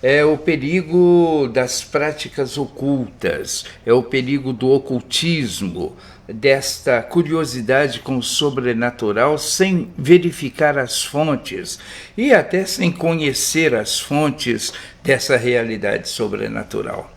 é o perigo das práticas ocultas, é o perigo do ocultismo, desta curiosidade com o sobrenatural sem verificar as fontes e até sem conhecer as fontes dessa realidade sobrenatural.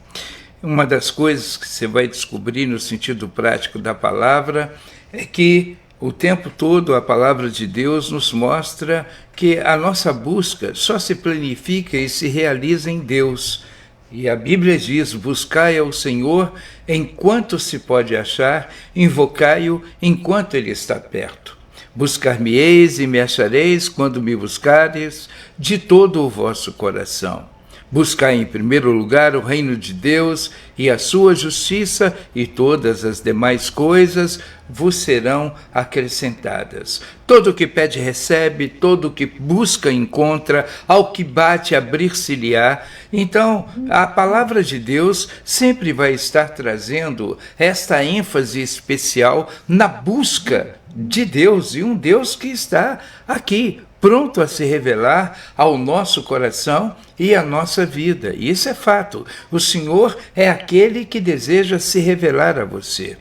Uma das coisas que você vai descobrir no sentido prático da palavra é que o tempo todo a palavra de Deus nos mostra que a nossa busca só se planifica e se realiza em Deus. E a Bíblia diz: buscai ao Senhor enquanto se pode achar, invocai-o enquanto ele está perto. Buscar-me-eis e me achareis quando me buscareis de todo o vosso coração. Buscai em primeiro lugar o reino de Deus e a sua justiça, e todas as demais coisas vos serão acrescentadas. Todo o que pede recebe, todo o que busca encontra, ao que bate abrir-se-lhe-á. Então, a palavra de Deus sempre vai estar trazendo esta ênfase especial na busca de Deus, e um Deus que está aqui, pronto a se revelar ao nosso coração e à nossa vida. E isso é fato. O Senhor é aquele que deseja se revelar a você.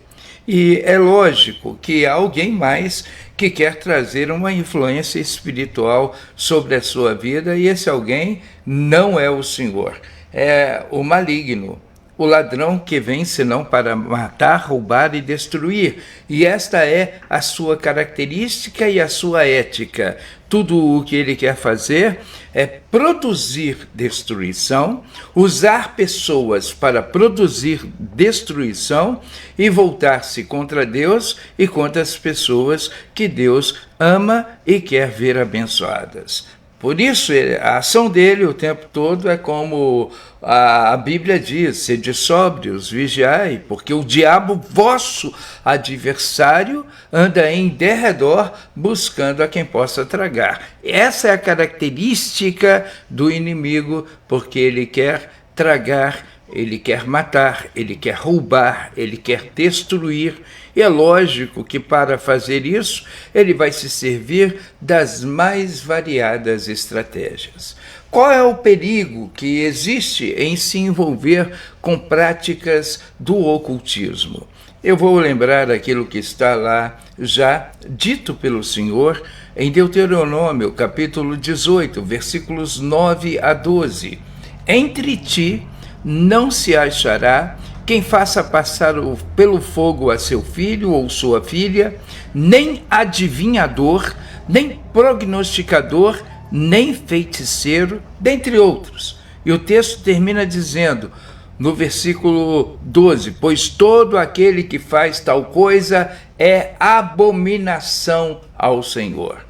E é lógico que há alguém mais que quer trazer uma influência espiritual sobre a sua vida, e esse alguém não é o Senhor, é o maligno. O ladrão que vem senão para matar, roubar e destruir. E esta é a sua característica e a sua ética. Tudo o que ele quer fazer é produzir destruição, usar pessoas para produzir destruição e voltar-se contra Deus e contra as pessoas que Deus ama e quer ver abençoadas. Por isso, a ação dele o tempo todo é como a Bíblia diz: sede sóbrios, vigiai, porque o diabo, vosso adversário, anda em derredor buscando a quem possa tragar. Essa é a característica do inimigo, porque ele quer tragar, ele quer matar, ele quer roubar, ele quer destruir. E é lógico que para fazer isso, ele vai se servir das mais variadas estratégias. Qual é o perigo que existe em se envolver com práticas do ocultismo? Eu vou lembrar aquilo que está lá já dito pelo Senhor em Deuteronômio, capítulo 18, versículos 9 a 12. Entre ti não se achará quem faça passar pelo fogo a seu filho ou sua filha, nem adivinhador, nem prognosticador, nem feiticeiro, dentre outros. E o texto termina dizendo, no versículo 12, pois todo aquele que faz tal coisa é abominação ao Senhor.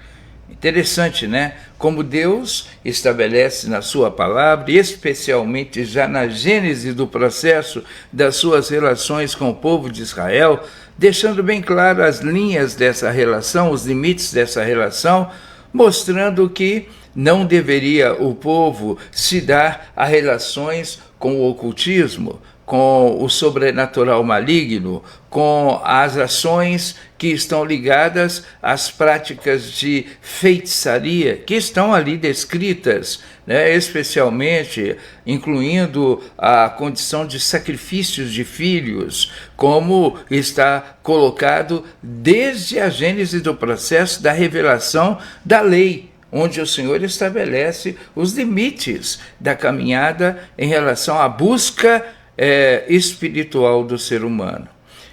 Interessante, né? Como Deus estabelece na sua palavra, especialmente já na gênese do processo das suas relações com o povo de Israel, deixando bem claro as linhas dessa relação, os limites dessa relação, mostrando que não deveria o povo se dar a relações com o ocultismo, com o sobrenatural maligno, com as ações que estão ligadas às práticas de feitiçaria, que estão ali descritas, né, especialmente incluindo a condição de sacrifícios de filhos, como está colocado desde a gênese do processo da revelação da lei, onde o Senhor estabelece os limites da caminhada em relação à busca espiritual do ser humano.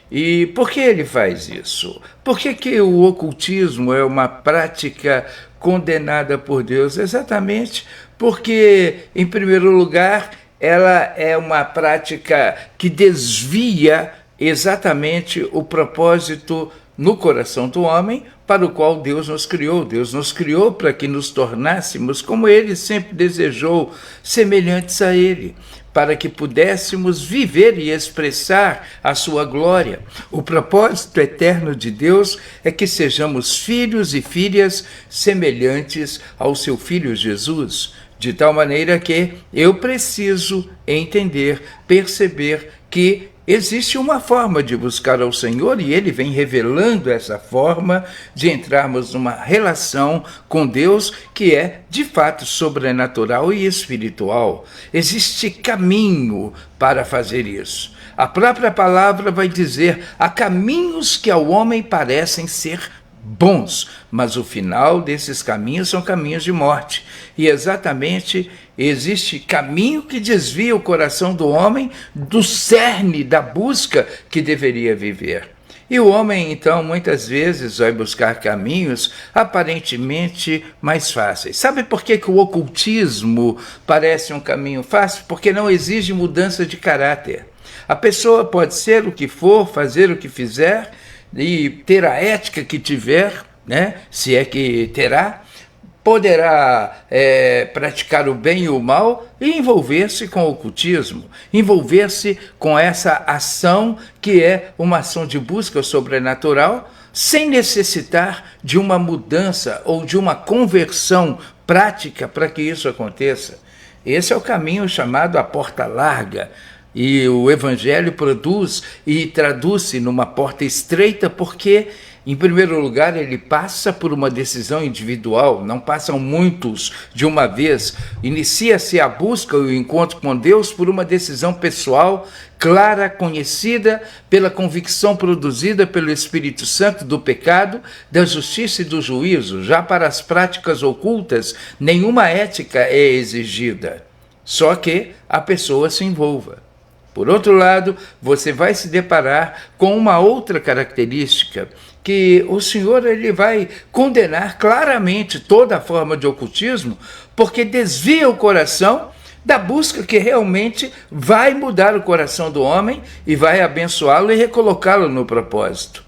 E por que ele faz isso? Por que o ocultismo é uma prática condenada por Deus? Exatamente porque, em primeiro lugar, ela é uma prática que desvia exatamente o propósito no coração do homem para o qual Deus nos criou. Deus nos criou para que nos tornássemos, como Ele sempre desejou, semelhantes a Ele, para que pudéssemos viver e expressar a sua glória. O propósito eterno de Deus é que sejamos filhos e filhas semelhantes ao seu Filho Jesus, de tal maneira que eu preciso entender, perceber que existe uma forma de buscar ao Senhor e Ele vem revelando essa forma de entrarmos numa relação com Deus que é, de fato, sobrenatural e espiritual. Existe caminho para fazer isso. A própria palavra vai dizer: há caminhos que ao homem parecem ser bons, mas o final desses caminhos são caminhos de morte. E exatamente existe caminho que desvia o coração do homem do cerne da busca que deveria viver. E o homem, então, muitas vezes vai buscar caminhos aparentemente mais fáceis. Sabe por que o ocultismo parece um caminho fácil? Porque não exige mudança de caráter. A pessoa pode ser o que for, fazer o que fizer, e ter a ética que tiver, né? Se é que terá, poderá praticar o bem e o mal e envolver-se com o ocultismo, envolver-se com essa ação que é uma ação de busca sobrenatural, sem necessitar de uma mudança ou de uma conversão prática para que isso aconteça. Esse é o caminho chamado a porta larga. E o Evangelho produz e traduz-se numa porta estreita porque, em primeiro lugar, ele passa por uma decisão individual, não passam muitos de uma vez. Inicia-se a busca e o encontro com Deus por uma decisão pessoal, clara, conhecida, pela convicção produzida pelo Espírito Santo do pecado, da justiça e do juízo. Já para as práticas ocultas, nenhuma ética é exigida, só que a pessoa se envolva. Por outro lado, você vai se deparar com uma outra característica, que o Senhor ele vai condenar claramente toda forma de ocultismo, porque desvia o coração da busca que realmente vai mudar o coração do homem e vai abençoá-lo e recolocá-lo no propósito.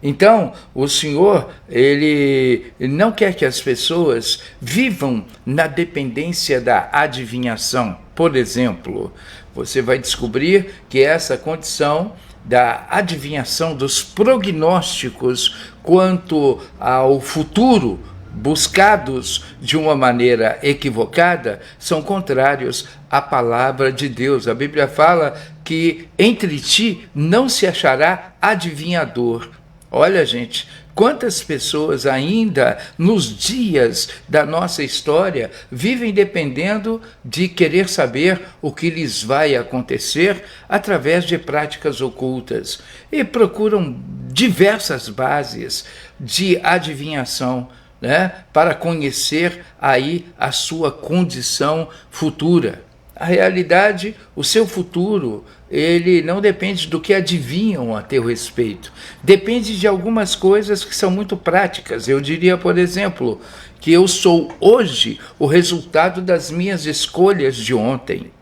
Então, o Senhor, ele não quer que as pessoas vivam na dependência da adivinhação. Por exemplo, você vai descobrir que essa condição da adivinhação, dos prognósticos quanto ao futuro, buscados de uma maneira equivocada, são contrários à palavra de Deus. A Bíblia fala que entre ti não se achará adivinhador. Olha, gente, quantas pessoas ainda nos dias da nossa história vivem dependendo de querer saber o que lhes vai acontecer através de práticas ocultas e procuram diversas bases de adivinhação, né, para conhecer aí a sua condição futura. A realidade, o seu futuro, ele não depende do que adivinham a teu respeito. Depende de algumas coisas que são muito práticas. Eu diria, por exemplo, que eu sou hoje o resultado das minhas escolhas de ontem.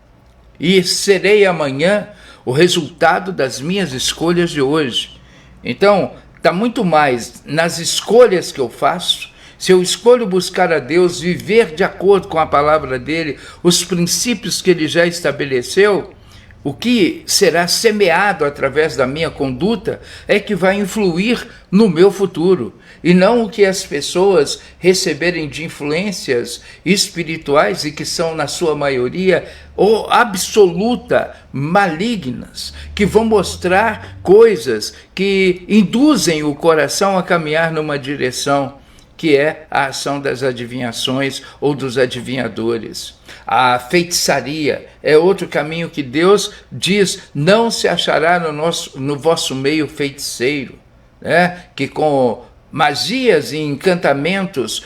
E serei amanhã o resultado das minhas escolhas de hoje. Então, está muito mais nas escolhas que eu faço. Se eu escolho buscar a Deus, viver de acordo com a palavra dele, os princípios que ele já estabeleceu, o que será semeado através da minha conduta é que vai influir no meu futuro, e não o que as pessoas receberem de influências espirituais e que são, na sua maioria, ou absoluta malignas, que vão mostrar coisas que induzem o coração a caminhar numa direção que é a ação das adivinhações ou dos adivinhadores. A feitiçaria é outro caminho que Deus diz: não se achará no vosso meio feiticeiro, né? Que com magias e encantamentos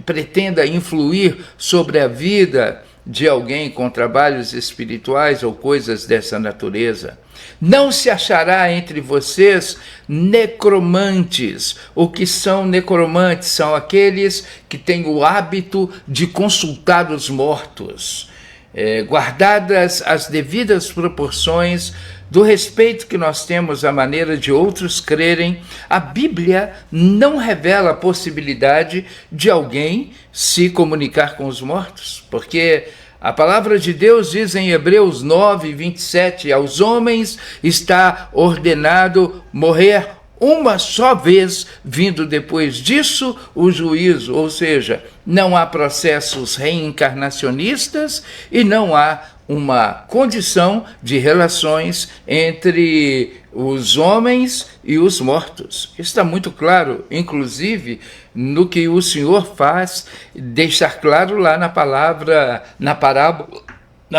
pretenda influir sobre a vida de alguém com trabalhos espirituais ou coisas dessa natureza. Não se achará entre vocês necromantes. O que são necromantes? São aqueles que têm o hábito de consultar os mortos. Guardadas as devidas proporções do respeito que nós temos à maneira de outros crerem, a Bíblia não revela a possibilidade de alguém se comunicar com os mortos, porque a palavra de Deus diz em Hebreus 9, 27, aos homens está ordenado morrer uma só vez, vindo depois disso o juízo, ou seja, não há processos reencarnacionistas e não há uma condição de relações entre os homens e os mortos. Está muito claro, inclusive, no que o Senhor faz, deixar claro lá na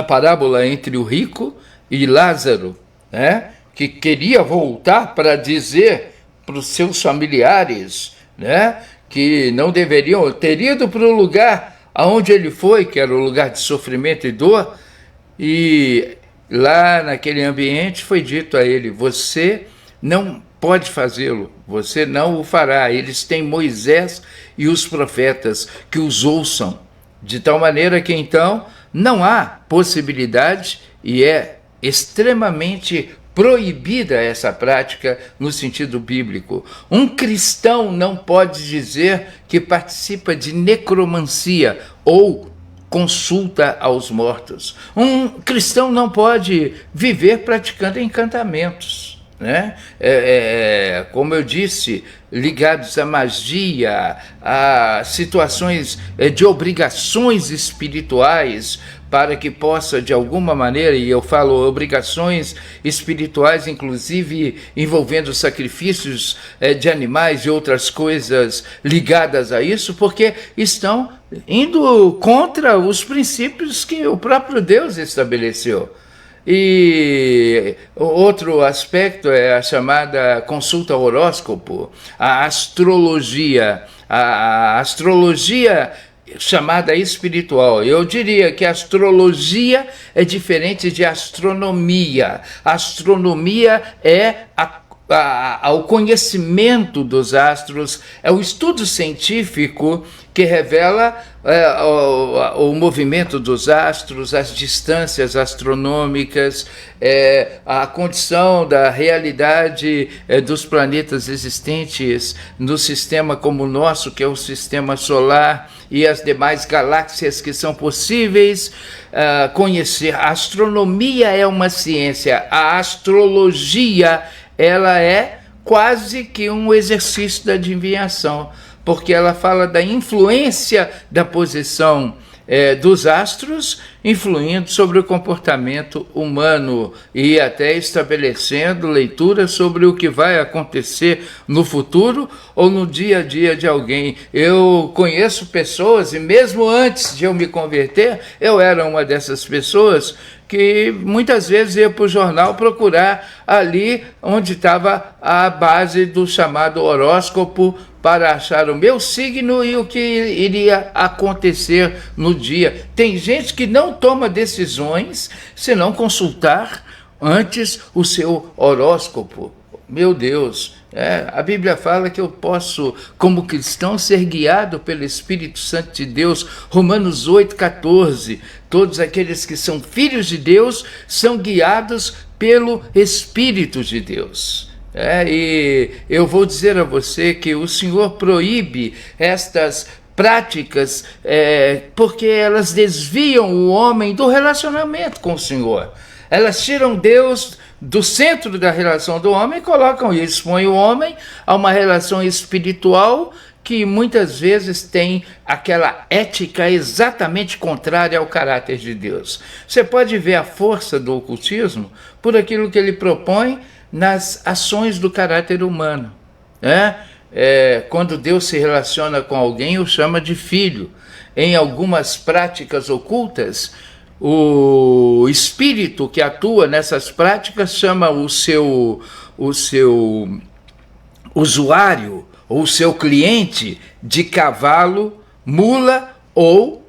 parábola entre o rico e Lázaro, né? Que queria voltar para dizer para os seus familiares, né? Que não deveriam ter ido para o lugar aonde ele foi, que era o lugar de sofrimento e dor, e lá naquele ambiente foi dito a ele: você não pode fazê-lo, você não o fará. Eles têm Moisés e os profetas, que os ouçam, de tal maneira que então não há possibilidade, e é extremamente proibida essa prática no sentido bíblico. Um cristão não pode dizer que participa de necromancia ou consulta aos mortos. Um cristão não pode viver praticando encantamentos, né? Como eu disse, ligados à magia, a situações de obrigações espirituais, para que possa, de alguma maneira, e eu falo obrigações espirituais, inclusive envolvendo sacrifícios de animais e outras coisas ligadas a isso, porque estão indo contra os princípios que o próprio Deus estabeleceu. E outro aspecto é a chamada consulta horóscopo, a astrologia. A astrologia chamada espiritual. Eu diria que a astrologia é diferente de astronomia. A astronomia é o conhecimento dos astros, é o estudo científico que revela o movimento dos astros, as distâncias astronômicas, a condição da realidade dos planetas existentes no sistema como o nosso, que é o sistema solar, e as demais galáxias que são possíveis conhecer. A astronomia é uma ciência, a astrologia ela é quase que um exercício da adivinhação, porque ela fala da influência da posição dos astros, influindo sobre o comportamento humano e até estabelecendo leituras sobre o que vai acontecer no futuro ou no dia a dia de alguém. Eu conheço pessoas, e mesmo antes de eu me converter, eu era uma dessas pessoas que muitas vezes ia para o jornal procurar ali onde estava a base do chamado horóscopo, para achar o meu signo e o que iria acontecer no dia. Tem gente que não toma decisões se não consultar antes o seu horóscopo. Meu Deus, a Bíblia fala que eu posso, como cristão, ser guiado pelo Espírito Santo de Deus. Romanos 8,14. Todos aqueles que são filhos de Deus são guiados pelo Espírito de Deus. E eu vou dizer a você que o Senhor proíbe estas práticas porque elas desviam o homem do relacionamento com o Senhor. Elas tiram Deus do centro da relação do homem e colocam isso, expõem o homem a uma relação espiritual que muitas vezes tem aquela ética exatamente contrária ao caráter de Deus. Você pode ver a força do ocultismo por aquilo que ele propõe nas ações do caráter humano. Quando Deus se relaciona com alguém, o chama de filho. Em algumas práticas ocultas, o espírito que atua nessas práticas chama o seu usuário ou o seu cliente de cavalo, mula ou,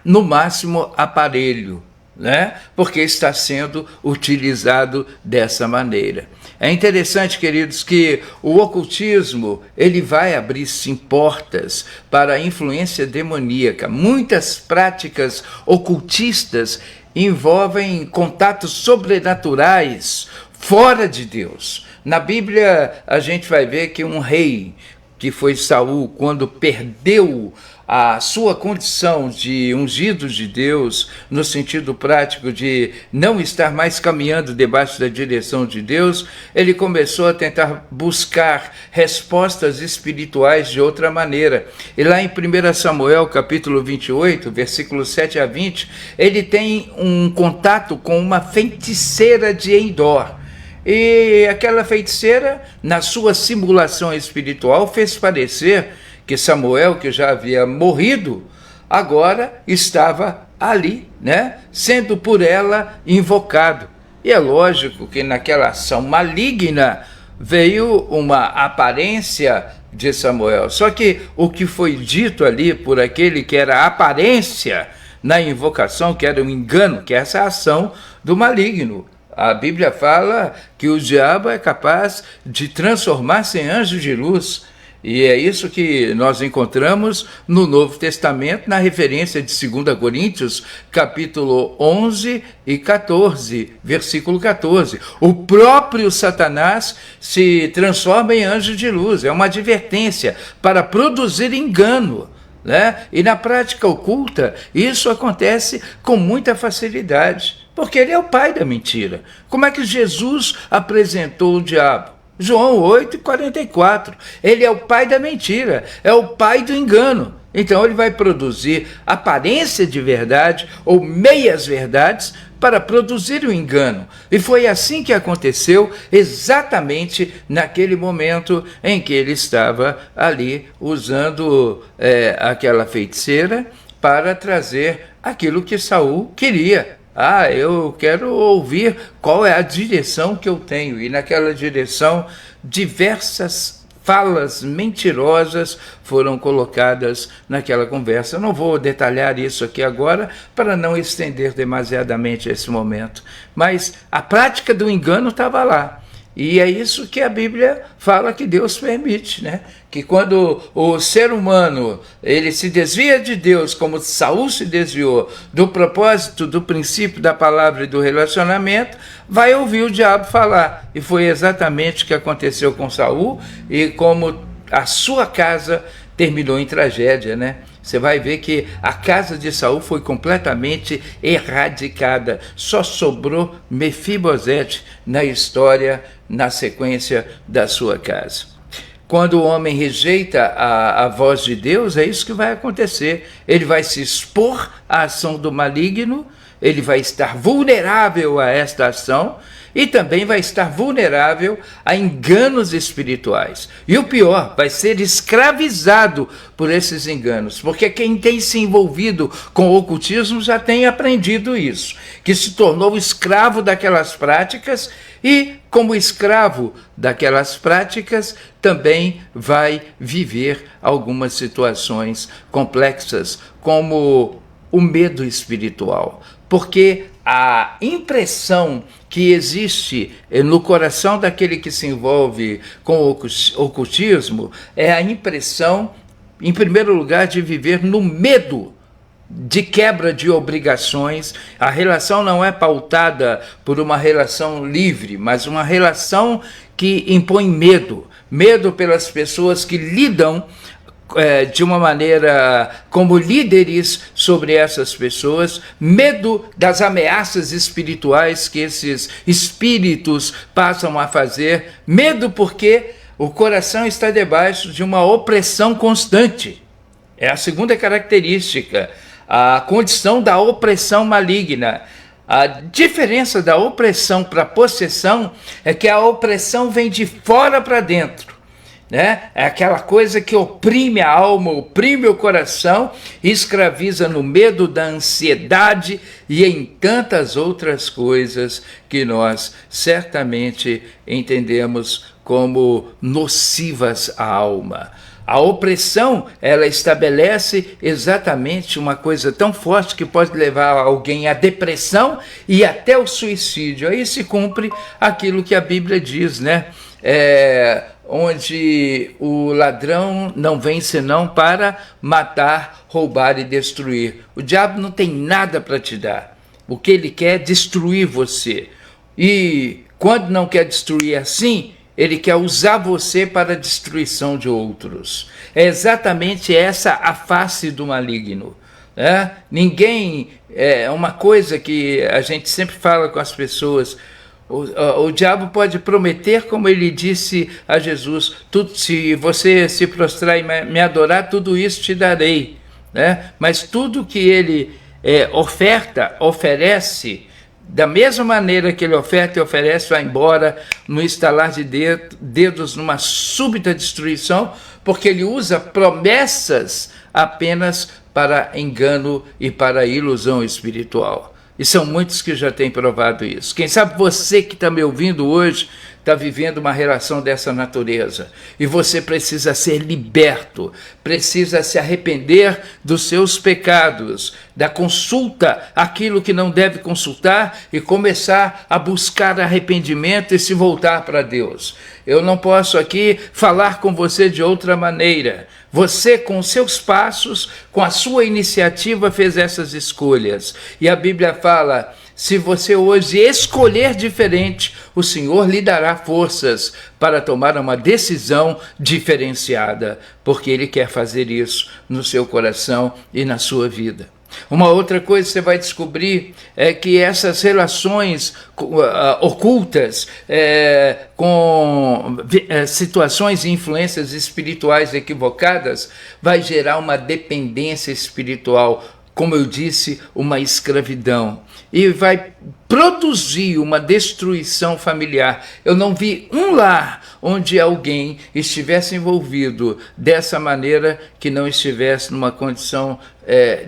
no máximo, aparelho, né? Porque está sendo utilizado dessa maneira. É interessante, queridos, que o ocultismo ele vai abrir sim portas para a influência demoníaca. Muitas práticas ocultistas envolvem contatos sobrenaturais fora de Deus. Na Bíblia a gente vai ver que um rei que foi Saul, quando perdeu a sua condição de ungido de Deus, no sentido prático de não estar mais caminhando debaixo da direção de Deus, ele começou a tentar buscar respostas espirituais de outra maneira. E lá em 1 Samuel, capítulo 28, versículos 7 a 20, ele tem um contato com uma feiticeira de Endor. E aquela feiticeira, na sua simulação espiritual, fez parecer que Samuel, que já havia morrido, agora estava ali, né, sendo por ela invocado. E é lógico que naquela ação maligna veio uma aparência de Samuel. Só que o que foi dito ali por aquele que era a aparência na invocação, que era um engano, que é essa ação do maligno. A Bíblia fala que o diabo é capaz de transformar-se em anjo de luz. E é isso que nós encontramos no Novo Testamento, na referência de 2 Coríntios, capítulo 11 e 14, versículo 14. O próprio Satanás se transforma em anjo de luz. É uma advertência para produzir engano, né? E na prática oculta, isso acontece com muita facilidade, porque ele é o pai da mentira. Como é que Jesus apresentou o diabo? João 8,44. Ele é o pai da mentira, é o pai do engano. Então ele vai produzir aparência de verdade ou meias verdades para produzir o engano. E foi assim que aconteceu exatamente naquele momento em que ele estava ali usando aquela feiticeira para trazer aquilo que Saul queria. Eu quero ouvir qual é a direção que eu tenho. E naquela direção, diversas falas mentirosas foram colocadas naquela conversa. Eu não vou detalhar isso aqui agora para não estender demasiadamente esse momento. Mas a prática do engano estava lá. E é isso que a Bíblia fala que Deus permite, né? Que quando o ser humano ele se desvia de Deus, como Saul se desviou do propósito, do princípio da palavra e do relacionamento, vai ouvir o diabo falar. E foi exatamente o que aconteceu com Saul e como a sua casa terminou em tragédia, né? Você vai ver que a casa de Saul foi completamente erradicada. Só sobrou Mefibosete na história, na sequência da sua casa. Quando o homem rejeita a voz de Deus, é isso que vai acontecer. Ele vai se expor à ação do maligno, ele vai estar vulnerável a esta ação, e também vai estar vulnerável a enganos espirituais. E o pior, vai ser escravizado por esses enganos, porque quem tem se envolvido com o ocultismo já tem aprendido isso, que se tornou escravo daquelas práticas e, como escravo daquelas práticas, também vai viver algumas situações complexas, como o medo espiritual, porque a impressão que existe no coração daquele que se envolve com o ocultismo é a impressão, em primeiro lugar, de viver no medo de quebra de obrigações. A relação não é pautada por uma relação livre, mas uma relação que impõe medo. Medo pelas pessoas que lidam de uma maneira como líderes sobre essas pessoas, medo das ameaças espirituais que esses espíritos passam a fazer, medo porque o coração está debaixo de uma opressão constante. É a segunda característica, a condição da opressão maligna. A diferença da opressão para a possessão é que a opressão vem de fora para dentro. Né? É aquela coisa que oprime a alma, oprime o coração, escraviza no medo da ansiedade e em tantas outras coisas que nós certamente entendemos como nocivas à alma. A opressão, ela estabelece exatamente uma coisa tão forte que pode levar alguém à depressão e até o suicídio. Aí se cumpre aquilo que a Bíblia diz, né? Onde o ladrão não vem senão para matar, roubar e destruir. O diabo não tem nada para te dar. O que ele quer é destruir você. E quando não quer destruir assim, ele quer usar você para a destruição de outros. É exatamente essa a face do maligno. Ninguém, é uma coisa que a gente sempre fala com as pessoas, o diabo pode prometer, como ele disse a Jesus, se você se prostrar e me adorar, tudo isso te darei. Mas tudo que ele oferece, da mesma maneira que ele oferta e oferece, vai embora no estalar de dedos, numa súbita destruição, porque ele usa promessas apenas para engano e para ilusão espiritual. E são muitos que já têm provado isso. Quem sabe você que está me ouvindo hoje está vivendo uma relação dessa natureza. E você precisa ser liberto, precisa se arrepender dos seus pecados, da consulta, aquilo que não deve consultar, e começar a buscar arrependimento e se voltar para Deus. Eu não posso aqui falar com você de outra maneira. Você, com seus passos, com a sua iniciativa, fez essas escolhas. E a Bíblia fala, se você hoje escolher diferente, o Senhor lhe dará forças para tomar uma decisão diferenciada, porque Ele quer fazer isso no seu coração e na sua vida. Uma outra coisa que você vai descobrir é que essas relações ocultas, com situações e influências espirituais equivocadas, vai gerar uma dependência espiritual, como eu disse, uma escravidão, e vai produzir uma destruição familiar. Eu não vi um lar onde alguém estivesse envolvido dessa maneira que não estivesse numa condição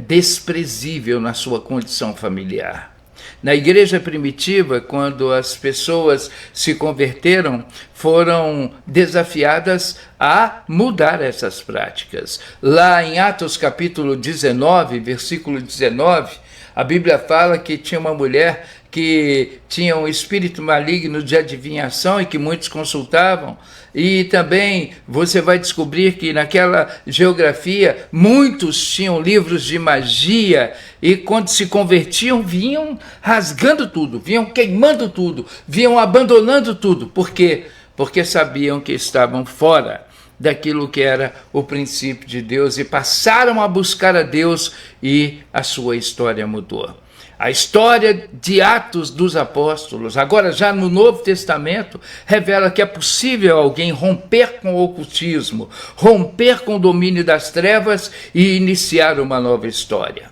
desprezível na sua condição familiar. Na igreja primitiva, quando as pessoas se converteram, foram desafiadas a mudar essas práticas. Lá em Atos capítulo 19, versículo 19, a Bíblia fala que tinha uma mulher que tinha um espírito maligno de adivinhação e que muitos consultavam. E também você vai descobrir que naquela geografia muitos tinham livros de magia, e quando se convertiam vinham rasgando tudo, vinham queimando tudo, vinham abandonando tudo. Por quê? Porque sabiam que estavam fora daquilo que era o princípio de Deus e passaram a buscar a Deus, e a sua história mudou. A história de Atos dos Apóstolos, agora já no Novo Testamento, revela que é possível alguém romper com o ocultismo, romper com o domínio das trevas e iniciar uma nova história.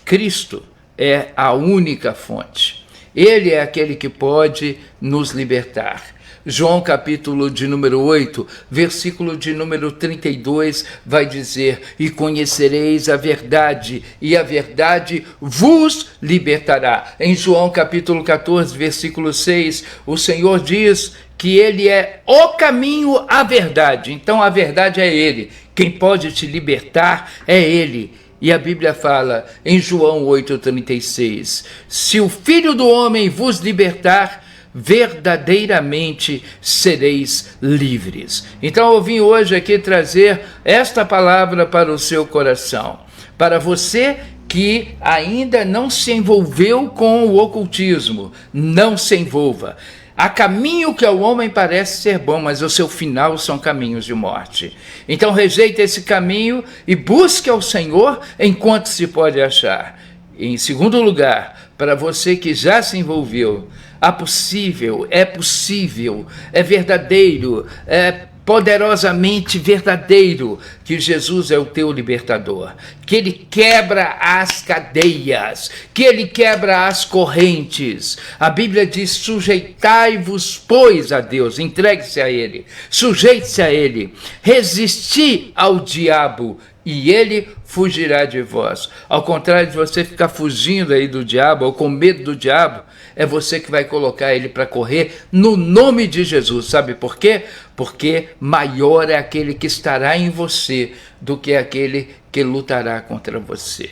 Cristo é a única fonte. Ele é aquele que pode nos libertar. João capítulo de número 8, versículo de número 32, vai dizer: e conhecereis a verdade, e a verdade vos libertará. Em João capítulo 14, versículo 6, o Senhor diz que Ele é o caminho à verdade. Então a verdade é Ele. Quem pode te libertar é Ele. E a Bíblia fala em João 8,36, se o Filho do Homem vos libertar, verdadeiramente sereis livres. Então eu vim hoje aqui trazer esta palavra para o seu coração, para você que ainda não se envolveu com o ocultismo. Não se envolva. Há caminho que ao homem parece ser bom, mas o seu final são caminhos de morte. Então rejeite esse caminho e busque ao Senhor enquanto se pode achar. Em segundo lugar, para você que já se envolveu, é possível, é verdadeiro, é poderosamente verdadeiro que Jesus é o teu libertador, que Ele quebra as cadeias, que Ele quebra as correntes. A Bíblia diz: sujeitai-vos, pois, a Deus, entregue-se a Ele, sujeite-se a Ele, resisti ao diabo, e ele fugirá de vós. Ao contrário de você ficar fugindo aí do diabo, ou com medo do diabo, é você que vai colocar ele para correr no nome de Jesus. Sabe por quê? Porque maior é aquele que estará em você do que aquele que lutará contra você.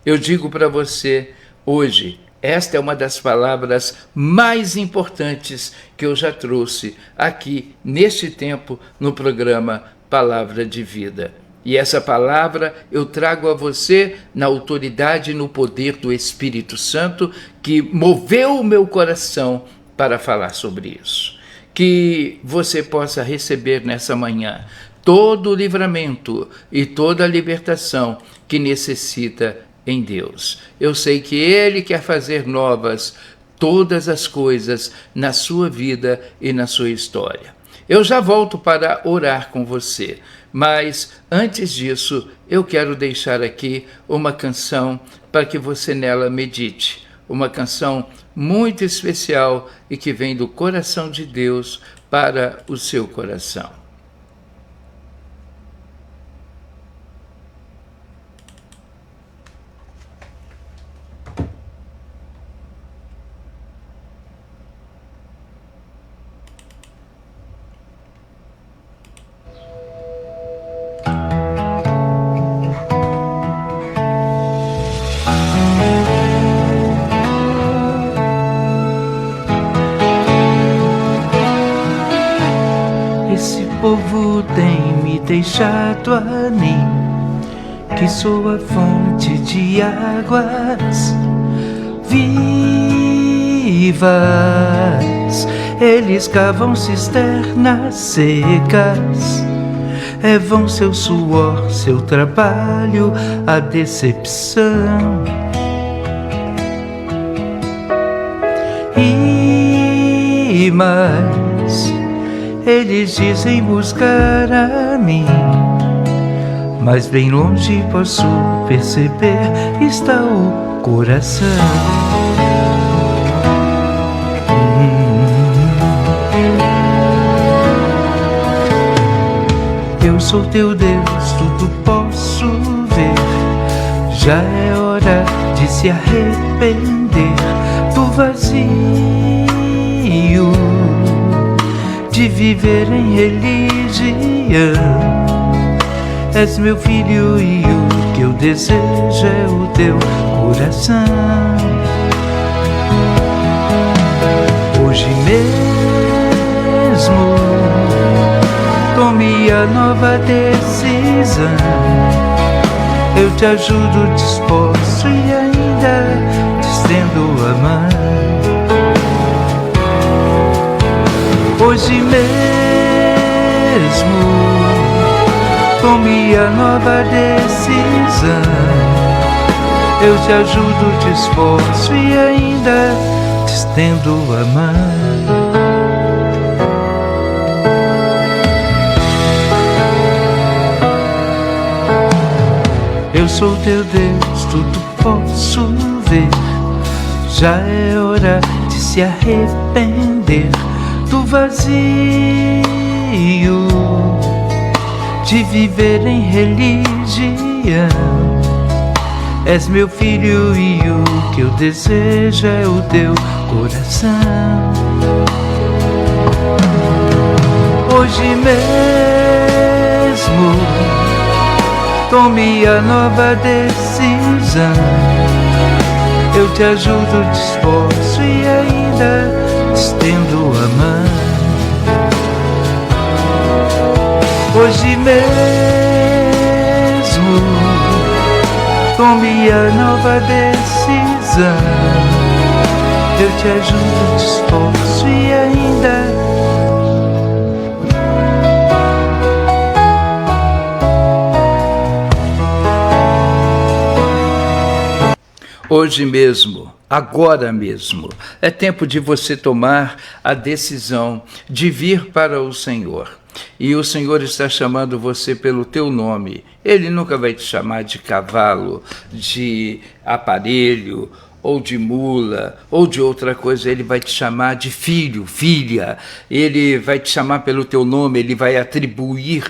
Eu digo para você hoje, esta é uma das palavras mais importantes que eu já trouxe aqui neste tempo no programa Palavra de Vida. E essa palavra eu trago a você na autoridade e no poder do Espírito Santo, que moveu o meu coração para falar sobre isso. que você possa receber nessa manhã todo o livramento e toda a libertação que necessita em Deus. Eu sei que Ele quer fazer novas todas as coisas na sua vida e na sua história. Eu já volto para orar com você, mas antes disso eu quero deixar aqui uma canção para que você nela medite. Uma canção muito especial e que vem do coração de Deus para o seu coração. Esse povo tem me deixado a mim, que sou a fonte de águas vivas. Eles cavam cisternas secas, vão seu suor, seu trabalho, a decepção. E mais, eles dizem buscar a mim, mas bem longe posso perceber está o coração. Eu sou teu Deus, tudo posso ver. Já é hora de se arrepender do vazio, de viver em religião. És meu filho e o que eu desejo é o teu coração. Hoje mesmo tome a nova decisão. Eu te ajudo, te esforço e ainda te estendo a mão. Hoje mesmo tome a nova decisão. Eu te ajudo, te esforço e ainda te estendo a mão. Eu sou teu Deus, tudo posso ver. Já é hora de se arrepender do vazio, de viver em religião. És meu filho e o que eu desejo é o teu coração. Hoje mesmo tome a nova decisão. Eu te ajudo, te esforço e ainda te estendo a mão. Hoje mesmo tome a nova decisão. Eu te ajudo, te esforço e ainda hoje mesmo, agora mesmo, é tempo de você tomar a decisão de vir para o Senhor. E o Senhor está chamando você pelo teu nome. Ele nunca vai te chamar de cavalo, de aparelho, ou de mula, ou de outra coisa. Ele vai te chamar de filho, filha. Ele vai te chamar pelo teu nome, ele vai atribuir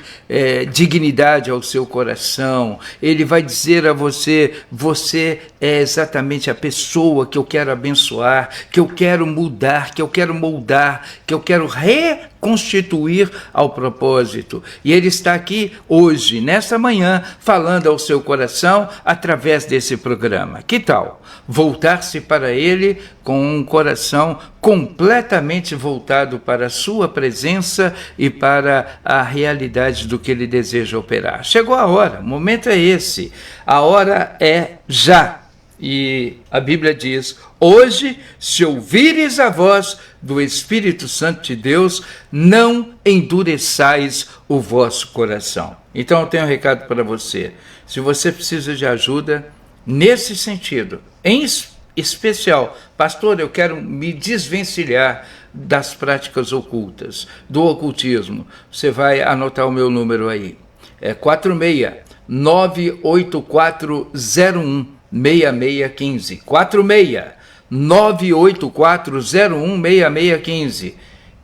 dignidade ao seu coração. Ele vai dizer a você, você é exatamente a pessoa que eu quero abençoar, que eu quero mudar, que eu quero moldar, que eu quero reconstituir ao propósito. E ele está aqui hoje, nessa manhã, falando ao seu coração através desse programa. Que tal voltar-se para ele com um coração completamente voltado para a sua presença e para a realidade do que ele deseja operar? Chegou a hora, o momento é esse, a hora é já. E a Bíblia diz: hoje, se ouvires a voz do Espírito Santo de Deus, não endureçais o vosso coração. Então eu tenho um recado para você. Se você precisa de ajuda nesse sentido, em especial, pastor, eu quero me desvencilhar das práticas ocultas, do ocultismo, você vai anotar o meu número aí. É 46 98401 6615, 46 98401 6615.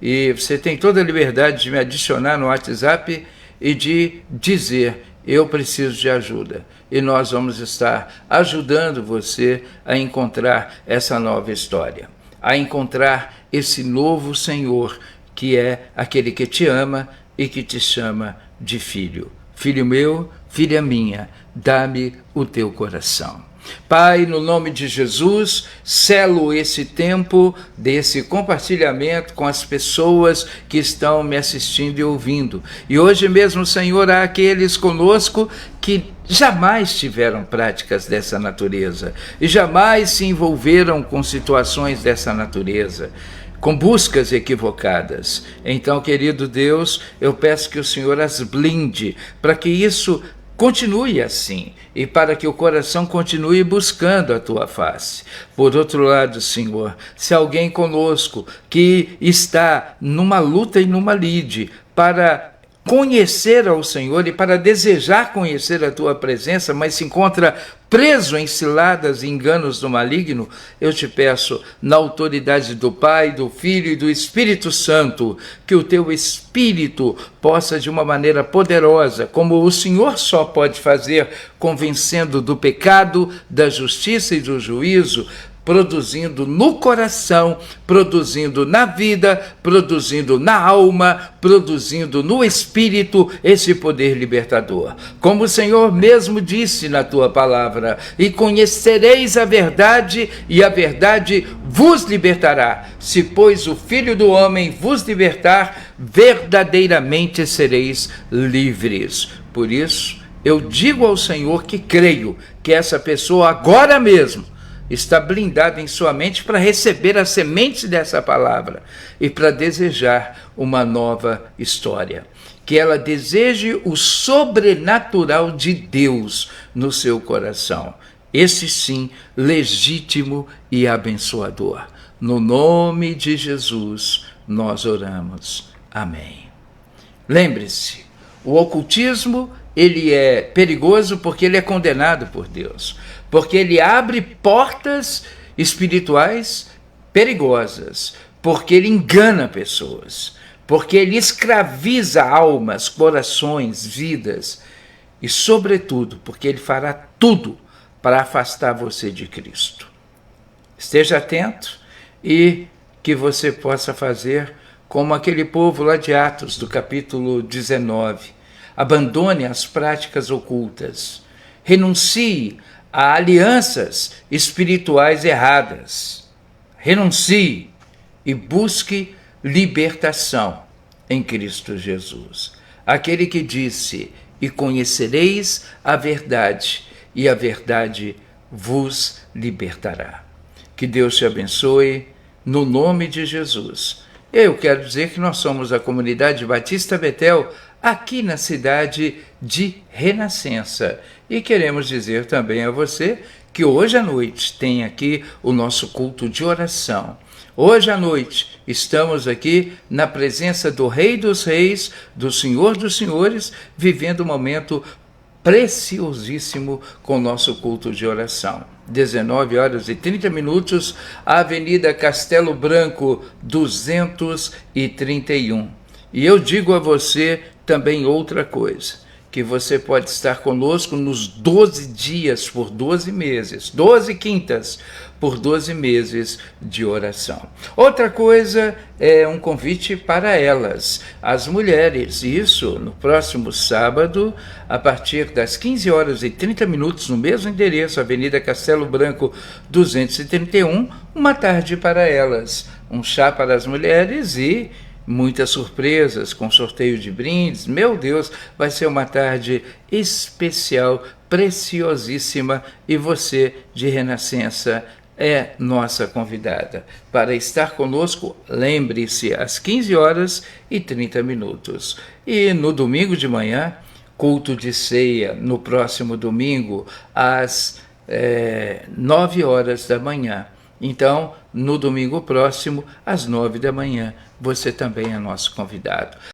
E você tem toda a liberdade de me adicionar no WhatsApp e de dizer: eu preciso de ajuda. E nós vamos estar ajudando você a encontrar essa nova história, a encontrar esse novo Senhor, que é aquele que te ama e que te chama de filho. Filho meu, filha minha, dá-me o teu coração. Pai, no nome de Jesus, selo esse tempo desse compartilhamento com as pessoas que estão me assistindo e ouvindo. E hoje mesmo, Senhor, há aqueles conosco que jamais tiveram práticas dessa natureza e jamais se envolveram com situações dessa natureza, com buscas equivocadas. Então, querido Deus, eu peço que o Senhor as blinde para que isso continue assim e para que o coração continue buscando a tua face. Por outro lado, Senhor, se alguém conosco que está numa luta e numa lide para conhecer ao Senhor e para desejar conhecer a tua presença, mas se encontra preso em ciladas e enganos do maligno, eu te peço, na autoridade do Pai, do Filho e do Espírito Santo, que o teu Espírito possa, de uma maneira poderosa, como o Senhor só pode fazer, convencendo do pecado, da justiça e do juízo, produzindo no coração, produzindo na vida, produzindo na alma, produzindo no espírito esse poder libertador. Como o Senhor mesmo disse na tua palavra: e conhecereis a verdade, e a verdade vos libertará. Se, pois, o Filho do Homem vos libertar, verdadeiramente sereis livres. Por isso, eu digo ao Senhor que creio que essa pessoa agora mesmo está blindado em sua mente para receber a semente dessa palavra e para desejar uma nova história. Que ela deseje o sobrenatural de Deus no seu coração. Esse sim, legítimo e abençoador. No nome de Jesus, nós oramos. Amém. Lembre-se, o ocultismo, ele é perigoso porque ele é condenado por Deus. Porque ele abre portas espirituais perigosas, porque ele engana pessoas, porque ele escraviza almas, corações, vidas, e, sobretudo, porque ele fará tudo para afastar você de Cristo. Esteja atento e que você possa fazer como aquele povo lá de Atos, do capítulo 19. Abandone as práticas ocultas, renuncie a alianças espirituais erradas. Renuncie e busque libertação em Cristo Jesus. Aquele que disse: e conhecereis a verdade, e a verdade vos libertará. Que Deus te abençoe, no nome de Jesus. Eu quero dizer que nós somos a comunidade Batista Betel, aqui na cidade de Renascença. E queremos dizer também a você que hoje à noite tem aqui o nosso culto de oração. Hoje à noite estamos aqui na presença do Rei dos Reis, do Senhor dos Senhores, vivendo um momento preciosíssimo com o nosso culto de oração. 19h30, Avenida Castelo Branco, 231. E eu digo a você também outra coisa, que você pode estar conosco nos 12 dias por 12 meses, 12 quintas por 12 meses de oração. Outra coisa é um convite para elas, as mulheres. Isso no próximo sábado, a partir das 15h30, no mesmo endereço, Avenida Castelo Branco 231, uma tarde para elas, um chá para as mulheres e muitas surpresas com sorteio de brindes. Meu Deus, vai ser uma tarde especial, preciosíssima, e você de Renascença é nossa convidada. Para estar conosco, lembre-se, às 15h30. E no domingo de manhã, culto de ceia, no próximo domingo, às 9h da manhã. Então, no domingo próximo, às 9 da manhã, você também é nosso convidado.